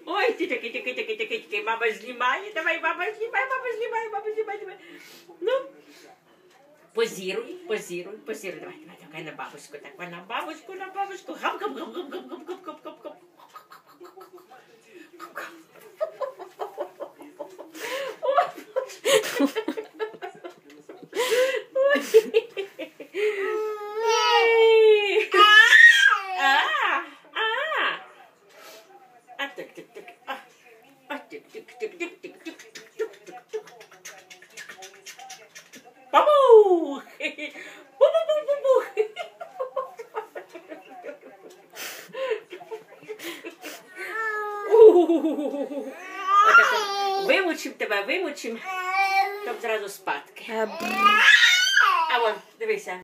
Ой, тільки, мама знімає, давай, мама знімай. Ну, позіруй, давай на бабушку, так, на бабушку, гап. Бабух! Вимучим, щоб зразу спадки. А вон, дивися.